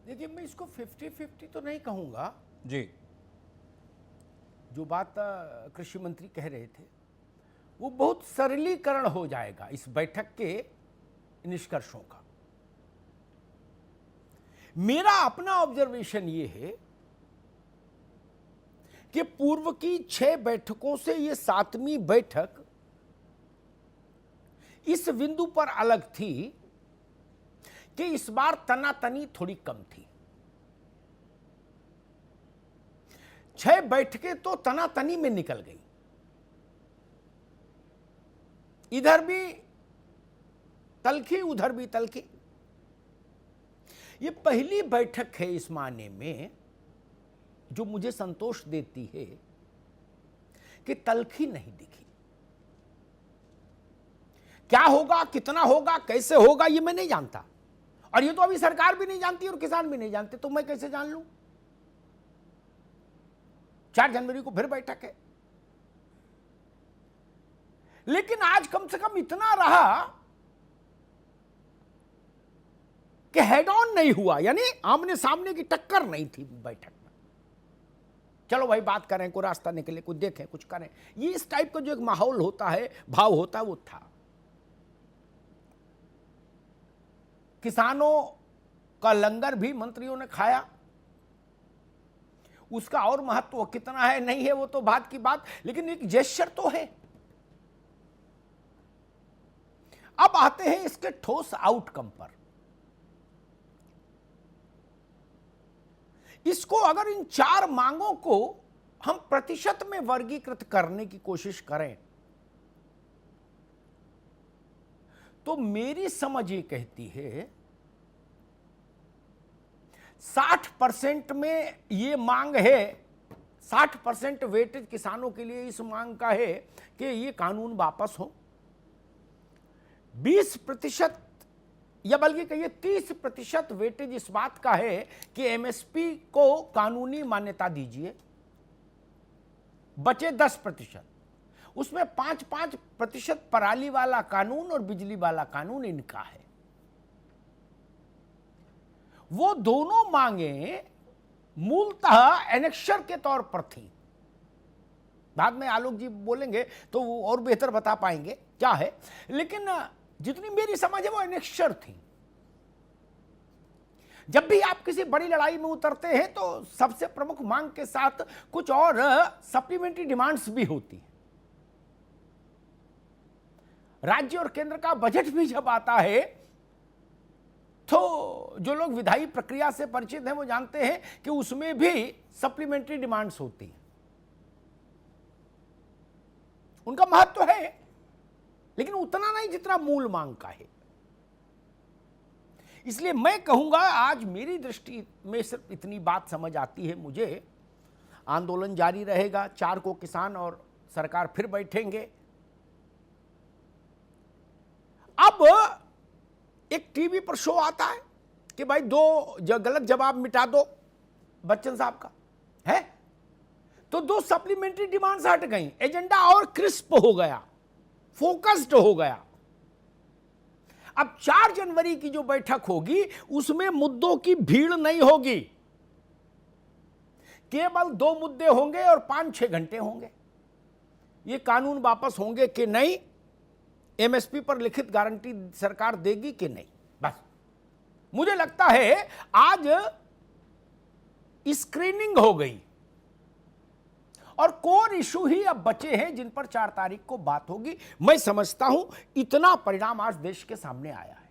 देखिए, मैं इसको 50-50 तो नहीं कहूंगा। जी। जो बात कृषि मंत्री कह रहे थे वो बहुत सरलीकरण हो जाएगा इस बैठक के निष्कर्षों का। मेरा अपना ऑब्जर्वेशन ये है कि पूर्व की 6 बैठकों से ये 7वीं बैठक इस बिंदु पर अलग थी कि इस बार तनातनी थोड़ी कम थी। 6 बैठकें तो तनातनी में निकल गई, इधर भी तलखी उधर भी तलखी। ये पहली बैठक है इस मायने में जो मुझे संतोष देती है कि तलखी नहीं दिखी। क्या होगा, कितना होगा, कैसे होगा, ये मैं नहीं जानता, और ये तो अभी सरकार भी नहीं जानती और किसान भी नहीं जानते, तो मैं कैसे जान लूं। 4 जनवरी को फिर बैठक है, लेकिन आज कम से कम इतना रहा कि हेड ऑन नहीं हुआ, यानी आमने सामने की टक्कर नहीं थी बैठक में। चलो भाई बात करें, कोई रास्ता निकले, कुछ देखें, कुछ करें, ये इस टाइप का जो एक माहौल होता है, भाव होता है, वो था। किसानों का लंगर भी मंत्रियों ने खाया, उसका और महत्व कितना है नहीं है वो तो बात की बात, लेकिन एक जेस्चर तो है। अब आते हैं इसके ठोस आउटकम पर। इसको अगर इन 4 मांगों को हम प्रतिशत में वर्गीकृत करने की कोशिश करें तो मेरी समझ ये कहती है 60% में ये मांग है, 60% वेटेज किसानों के लिए इस मांग का है कि ये कानून वापस हो। 20% या बल्कि कहिए 30% वेटेज इस बात का है कि एमएसपी को कानूनी मान्यता दीजिए। बचे 10%, उसमें 5-5% पराली वाला कानून और बिजली वाला कानून इनका है। वो दोनों मांगे मूलतः एनेक्शर के तौर पर थी। बाद में आलोक जी बोलेंगे तो वो और बेहतर बता पाएंगे क्या है, लेकिन जितनी मेरी समझ है वो एनेक्शर थी। जब भी आप किसी बड़ी लड़ाई में उतरते हैं तो सबसे प्रमुख मांग के साथ कुछ और सप्लीमेंट्री डिमांड्स भी होती हैं। राज्य और केंद्र का बजट भी जब आता है तो जो लोग विधायी प्रक्रिया से परिचित हैं वो जानते हैं कि उसमें भी सप्लीमेंट्री डिमांड्स होती हैं। उनका महत्व है, लेकिन उतना नहीं जितना मूल मांग का है। इसलिए मैं कहूंगा आज मेरी दृष्टि में सिर्फ इतनी बात समझ आती है मुझे, आंदोलन जारी रहेगा, 4 को किसान और सरकार फिर बैठेंगे। अब एक टीवी पर शो आता है कि भाई 2 गलत जवाब मिटा दो बच्चन साहब का है, तो 2 सप्लीमेंट्री डिमांड्स हट गई, एजेंडा और क्रिस्प हो गया, फोकस्ड हो गया। अब 4 जनवरी की जो बैठक होगी उसमें मुद्दों की भीड़ नहीं होगी, केवल 2 मुद्दे होंगे और 5-6 घंटे होंगे। ये कानून वापस होंगे कि नहीं, एमएसपी पर लिखित गारंटी सरकार देगी कि नहीं, बस। मुझे लगता है आज स्क्रीनिंग हो गई और कोर इशू ही अब बचे हैं जिन पर 4 तारीख को बात होगी। मैं समझता हूं इतना परिणाम आज देश के सामने आया है।